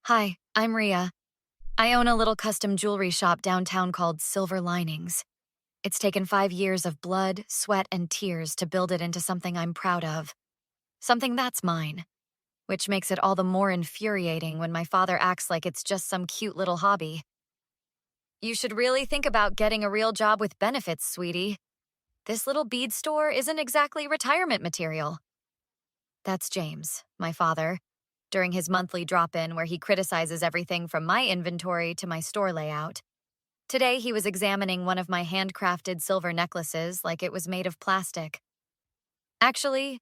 Hi, I'm Ria. I own a little custom jewelry shop downtown called Silver Linings. It's taken 5 years of blood, sweat, and tears to build it into something I'm proud of. Something that's mine, which makes it all the more infuriating when my father acts like it's just some cute little hobby. You should really think about getting a real job with benefits, sweetie. This little bead store isn't exactly retirement material. That's James, my father, during his monthly drop-in where he criticizes everything from my inventory to my store layout. Today, he was examining one of my handcrafted silver necklaces like it was made of plastic. Actually,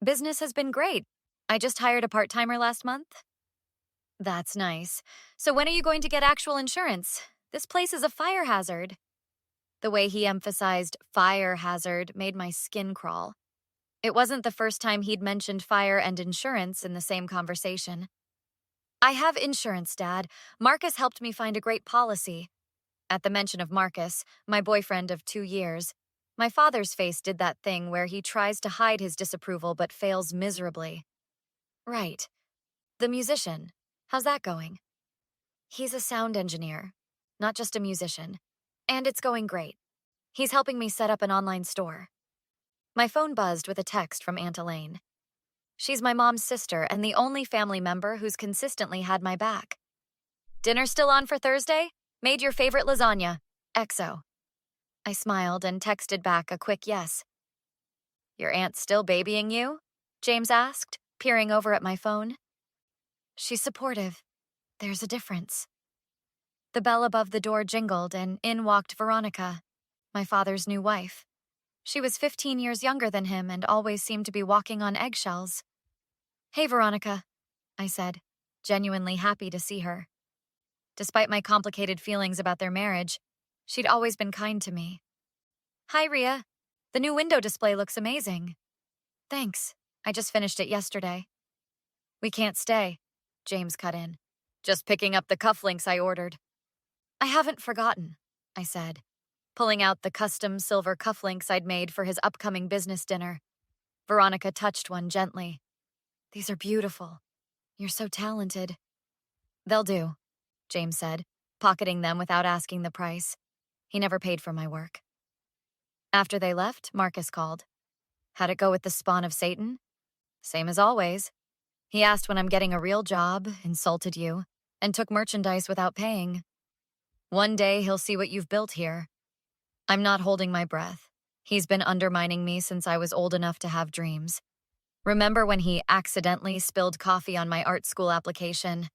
business has been great. I just hired a part-timer last month. That's nice. So when are you going to get actual insurance? This place is a fire hazard. The way he emphasized fire hazard made my skin crawl. It wasn't the first time he'd mentioned fire and insurance in the same conversation. I have insurance, Dad. Marcus helped me find a great policy. At the mention of Marcus, my boyfriend of 2 years, my father's face did that thing where he tries to hide his disapproval but fails miserably. Right. The musician. How's that going? He's a sound engineer, not just a musician. And it's going great. He's helping me set up an online store. My phone buzzed with a text from Aunt Elaine. She's my mom's sister and the only family member who's consistently had my back. Dinner still on for Thursday? Made your favorite lasagna. XO. I smiled and texted back a quick yes. Your aunt's still babying you? James asked, peering over at my phone. She's supportive. There's a difference. The bell above the door jingled and in walked Veronica, my father's new wife. She was 15 years younger than him and always seemed to be walking on eggshells. Hey, Veronica, I said, genuinely happy to see her. Despite my complicated feelings about their marriage, she'd always been kind to me. Hi, Ria. The new window display looks amazing. Thanks. I just finished it yesterday. We can't stay, James cut in. Just picking up the cufflinks I ordered. I haven't forgotten, I said, pulling out the custom silver cufflinks I'd made for his upcoming business dinner. Veronica touched one gently. These are beautiful. You're so talented. They'll do, James said, pocketing them without asking the price. He never paid for my work. After they left, Marcus called. How'd it go with the spawn of Satan? Same as always. He asked when I'm getting a real job, insulted you, and took merchandise without paying. One day he'll see what you've built here. I'm not holding my breath. He's been undermining me since I was old enough to have dreams. Remember when he accidentally spilled coffee on my art school application?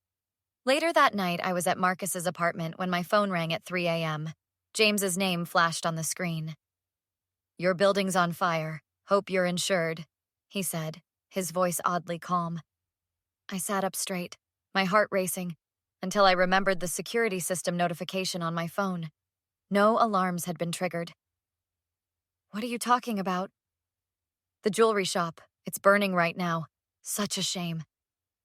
Later that night, I was at Marcus's apartment when my phone rang at 3 a.m. James's name flashed on the screen. Your building's on fire. Hope you're insured, he said, his voice oddly calm. I sat up straight, my heart racing, until I remembered the security system notification on my phone. No alarms had been triggered. What are you talking about? The jewelry shop. It's burning right now. Such a shame.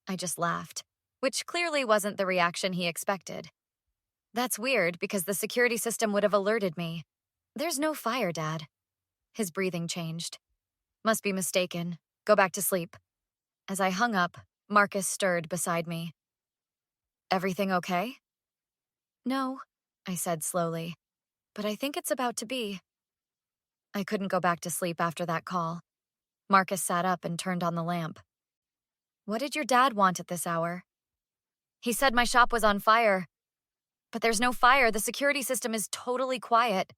I just laughed, which clearly wasn't the reaction he expected. That's weird because the security system would have alerted me. There's no fire, Dad. His breathing changed. Must be mistaken. Go back to sleep. As I hung up, Marcus stirred beside me. Everything okay? No, I said slowly, but I think it's about to be. I couldn't go back to sleep after that call. Marcus sat up and turned on the lamp. What did your dad want at this hour? He said my shop was on fire. But there's no fire. The security system is totally quiet.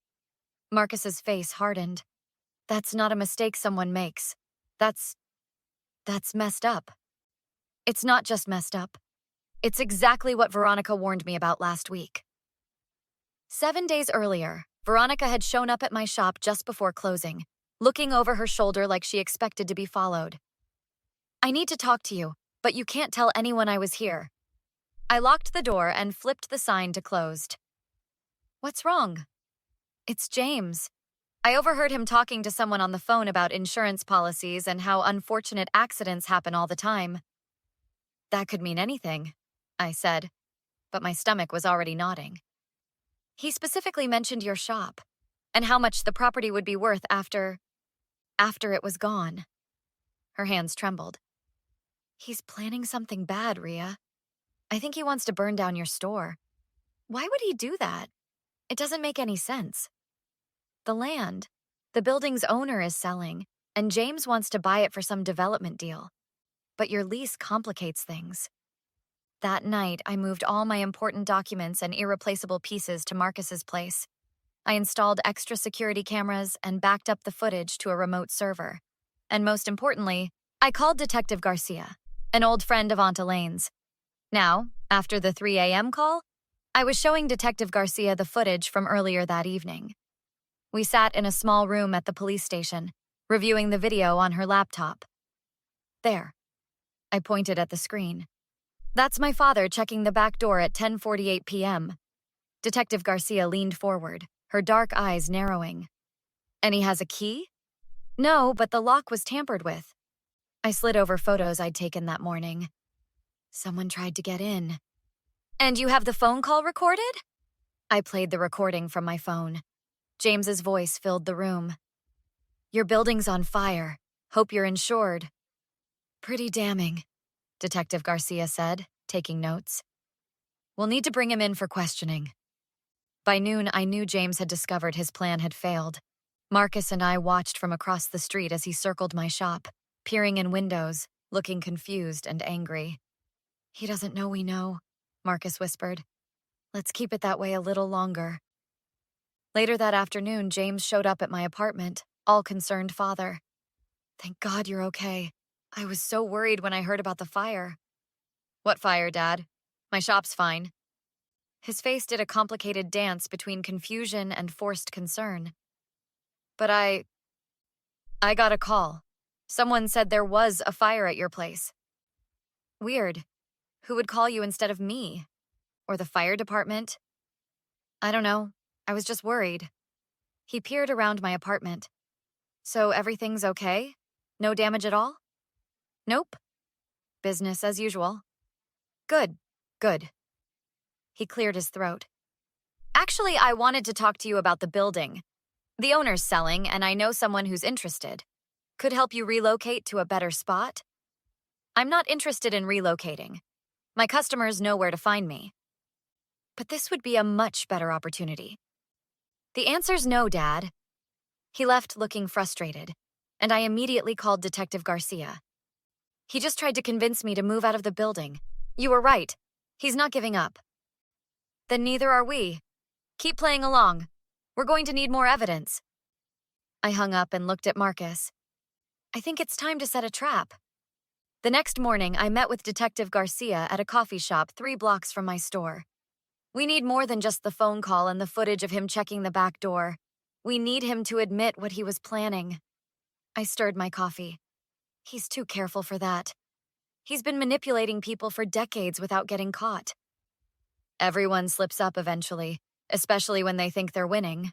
Marcus's face hardened. That's not a mistake someone makes. That's messed up. It's not just messed up. It's exactly what Veronica warned me about last week. 7 days earlier, Veronica had shown up at my shop just before closing, looking over her shoulder like she expected to be followed. I need to talk to you, but you can't tell anyone I was here. I locked the door and flipped the sign to closed. What's wrong? It's James. I overheard him talking to someone on the phone about insurance policies and how unfortunate accidents happen all the time. That could mean anything, I said, but my stomach was already nodding. He specifically mentioned your shop and how much the property would be worth after it was gone. Her hands trembled. He's planning something bad, Ria. I think he wants to burn down your store. Why would he do that? It doesn't make any sense. The land. The building's owner is selling, and James wants to buy it for some development deal. But your lease complicates things. That night, I moved all my important documents and irreplaceable pieces to Marcus's place. I installed extra security cameras and backed up the footage to a remote server. And most importantly, I called Detective Garcia, an old friend of Aunt Elaine's. Now, after the 3 a.m. call, I was showing Detective Garcia the footage from earlier that evening. We sat in a small room at the police station, reviewing the video on her laptop. There. I pointed at the screen. That's my father checking the back door at 10:48 p.m. Detective Garcia leaned forward, her dark eyes narrowing. And he has a key? No, but the lock was tampered with. I slid over photos I'd taken that morning. Someone tried to get in. And you have the phone call recorded? I played the recording from my phone. James's voice filled the room. Your building's on fire. Hope you're insured. Pretty damning, Detective Garcia said, taking notes. We'll need to bring him in for questioning. By noon, I knew James had discovered his plan had failed. Marcus and I watched from across the street as he circled my shop, peering in windows, looking confused and angry. He doesn't know we know, Marcus whispered. Let's keep it that way a little longer. Later that afternoon, James showed up at my apartment, all concerned father. Thank God you're okay. I was so worried when I heard about the fire. What fire, Dad? My shop's fine. His face did a complicated dance between confusion and forced concern. But I got a call. Someone said there was a fire at your place. Weird. Who would call you instead of me? Or the fire department? I don't know. I was just worried. He peered around my apartment. So everything's okay? No damage at all? Nope. Business as usual. Good. Good. He cleared his throat. Actually, I wanted to talk to you about the building. The owner's selling, and I know someone who's interested. Could help you relocate to a better spot? I'm not interested in relocating. My customers know where to find me. But this would be a much better opportunity. The answer's no, Dad. He left looking frustrated, and I immediately called Detective Garcia. He just tried to convince me to move out of the building. You were right. He's not giving up. Then neither are we. Keep playing along. We're going to need more evidence. I hung up and looked at Marcus. I think it's time to set a trap. The next morning, I met with Detective Garcia at a coffee shop 3 blocks from my store. We need more than just the phone call and the footage of him checking the back door. We need him to admit what he was planning. I stirred my coffee. He's too careful for that. He's been manipulating people for decades without getting caught. Everyone slips up eventually, especially when they think they're winning.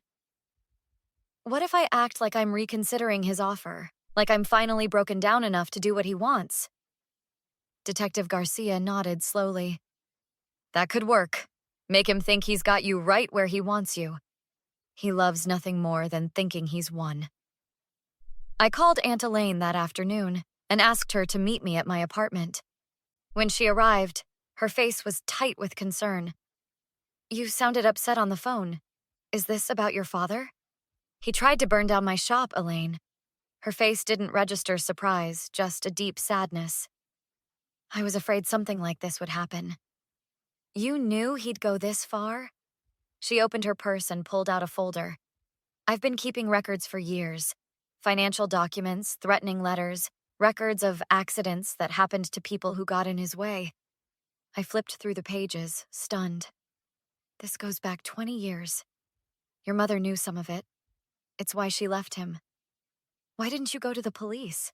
What if I act like I'm reconsidering his offer, like I'm finally broken down enough to do what he wants? Detective Garcia nodded slowly. That could work. Make him think he's got you right where he wants you. He loves nothing more than thinking he's won. I called Aunt Elaine that afternoon and asked her to meet me at my apartment. When she arrived, her face was tight with concern. You sounded upset on the phone. Is this about your father? He tried to burn down my shop, Elaine. Her face didn't register surprise, just a deep sadness. I was afraid something like this would happen. You knew he'd go this far? She opened her purse and pulled out a folder. I've been keeping records for years. Financial documents, threatening letters, records of accidents that happened to people who got in his way. I flipped through the pages, stunned. This goes back 20 years. Your mother knew some of it. It's why she left him. Why didn't you go to the police?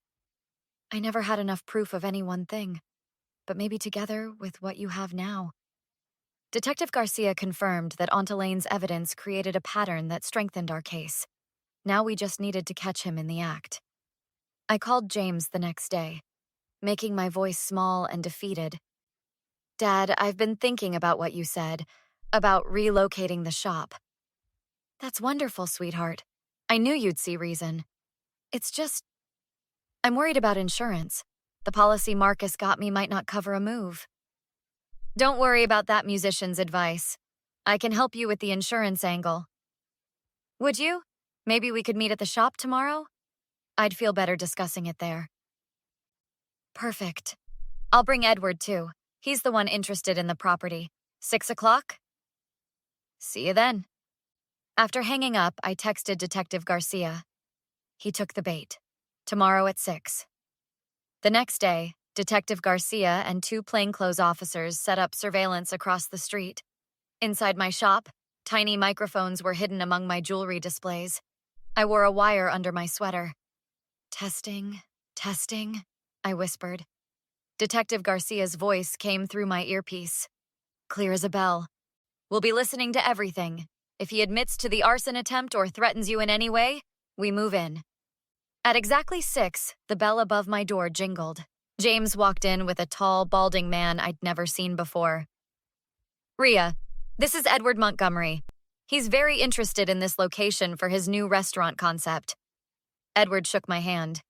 I never had enough proof of any one thing, but maybe together with what you have now. Detective Garcia confirmed that Aunt Elaine's evidence created a pattern that strengthened our case. Now we just needed to catch him in the act. I called James the next day, making my voice small and defeated. Dad, I've been thinking about what you said, about relocating the shop. That's wonderful, sweetheart. I knew you'd see reason. It's just, I'm worried about insurance. The policy Marcus got me might not cover a move. Don't worry about that musician's advice. I can help you with the insurance angle. Would you? Maybe we could meet at the shop tomorrow? I'd feel better discussing it there. Perfect. I'll bring Edward too. He's the one interested in the property. 6 o'clock? See you then. After hanging up, I texted Detective Garcia. He took the bait. Tomorrow at 6. The next day, Detective Garcia and 2 plainclothes officers set up surveillance across the street. Inside my shop, tiny microphones were hidden among my jewelry displays. I wore a wire under my sweater. Testing, testing, I whispered. Detective Garcia's voice came through my earpiece. Clear as a bell. We'll be listening to everything. If he admits to the arson attempt or threatens you in any way, we move in. At exactly 6, the bell above my door jingled. James walked in with a tall, balding man I'd never seen before. Rhea, this is Edward Montgomery. He's very interested in this location for his new restaurant concept. Edward shook my hand.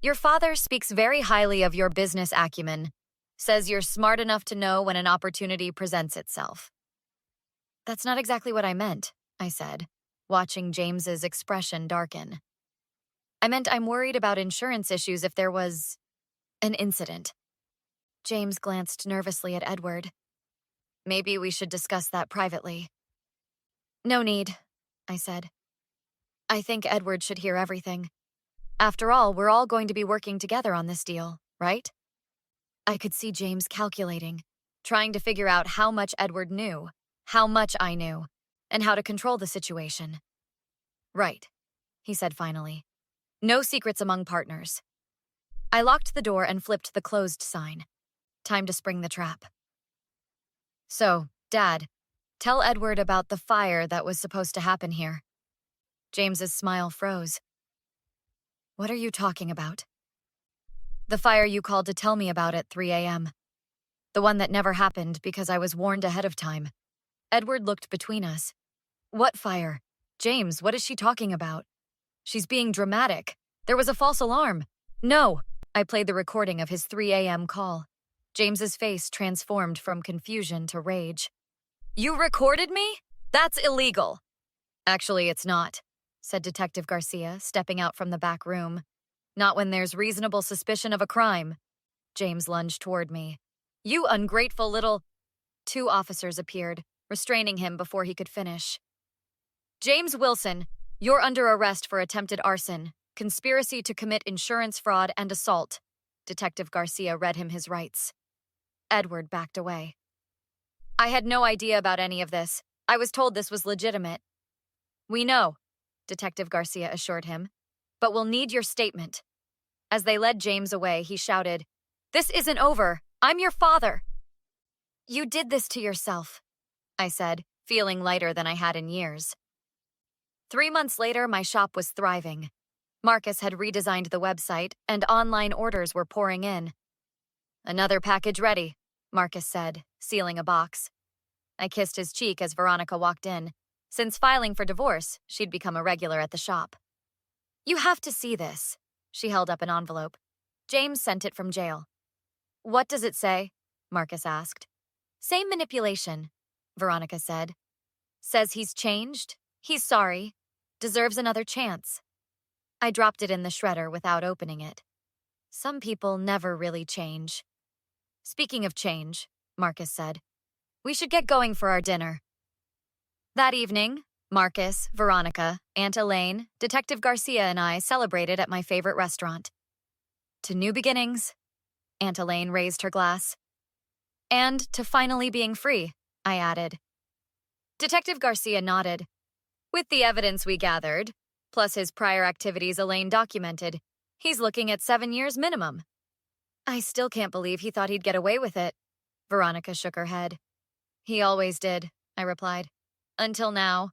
Your father speaks very highly of your business acumen. Says you're smart enough to know when an opportunity presents itself. That's not exactly what I meant, I said, watching James's expression darken. I meant I'm worried about insurance issues if there was an incident. James glanced nervously at Edward. Maybe we should discuss that privately. No need, I said. I think Edward should hear everything. After all, we're all going to be working together on this deal, right? I could see James calculating, trying to figure out how much Edward knew, how much I knew, and how to control the situation. Right, he said finally. No secrets among partners. I locked the door and flipped the closed sign. Time to spring the trap. So, Dad, tell Edward about the fire that was supposed to happen here. James's smile froze. What are you talking about? The fire you called to tell me about at 3 a.m. The one that never happened because I was warned ahead of time. Edward looked between us. What fire? James, what is she talking about? She's being dramatic. There was a false alarm. No, I played the recording of his 3 a.m. call. James's face transformed from confusion to rage. You recorded me? That's illegal. Actually, it's not, said Detective Garcia, stepping out from the back room. Not when there's reasonable suspicion of a crime. James lunged toward me. You ungrateful little... 2 officers appeared, restraining him before he could finish. James Wilson, you're under arrest for attempted arson, conspiracy to commit insurance fraud, and assault. Detective Garcia read him his rights. Edward backed away. I had no idea about any of this. I was told this was legitimate. We know, Detective Garcia assured him, but we'll need your statement. As they led James away, he shouted, This isn't over. I'm your father. You did this to yourself, I said, feeling lighter than I had in years. 3 months later, my shop was thriving. Marcus had redesigned the website, and online orders were pouring in. Another package ready, Marcus said, sealing a box. I kissed his cheek as Veronica walked in. Since filing for divorce, she'd become a regular at the shop. You have to see this. She held up an envelope. James sent it from jail. What does it say? Marcus asked. Same manipulation, Veronica said. Says he's changed, he's sorry, deserves another chance. I dropped it in the shredder without opening it. Some people never really change. Speaking of change, Marcus said, we should get going for our dinner. That evening, Marcus, Veronica, Aunt Elaine, Detective Garcia, and I celebrated at my favorite restaurant. To new beginnings, Aunt Elaine raised her glass. And to finally being free, I added. Detective Garcia nodded. With the evidence we gathered, plus his prior activities Elaine documented, he's looking at 7 years minimum. I still can't believe he thought he'd get away with it. Veronica shook her head. He always did, I replied. Until now.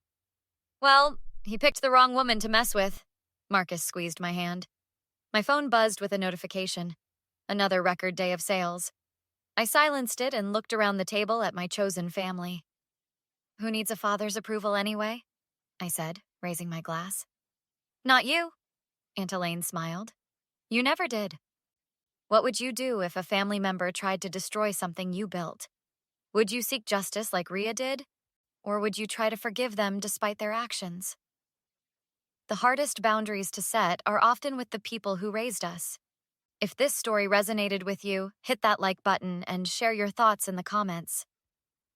Well, he picked the wrong woman to mess with. Marcus squeezed my hand. My phone buzzed with a notification. Another record day of sales. I silenced it and looked around the table at my chosen family. Who needs a father's approval anyway? I said, raising my glass. Not you, Aunt Elaine smiled. You never did. What would you do if a family member tried to destroy something you built? Would you seek justice like Ria did? Or would you try to forgive them despite their actions? The hardest boundaries to set are often with the people who raised us. If this story resonated with you, hit that like button and share your thoughts in the comments.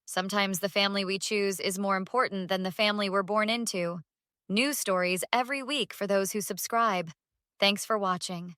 Sometimes the family we choose is more important than the family we're born into. New stories every week for those who subscribe. Thanks for watching.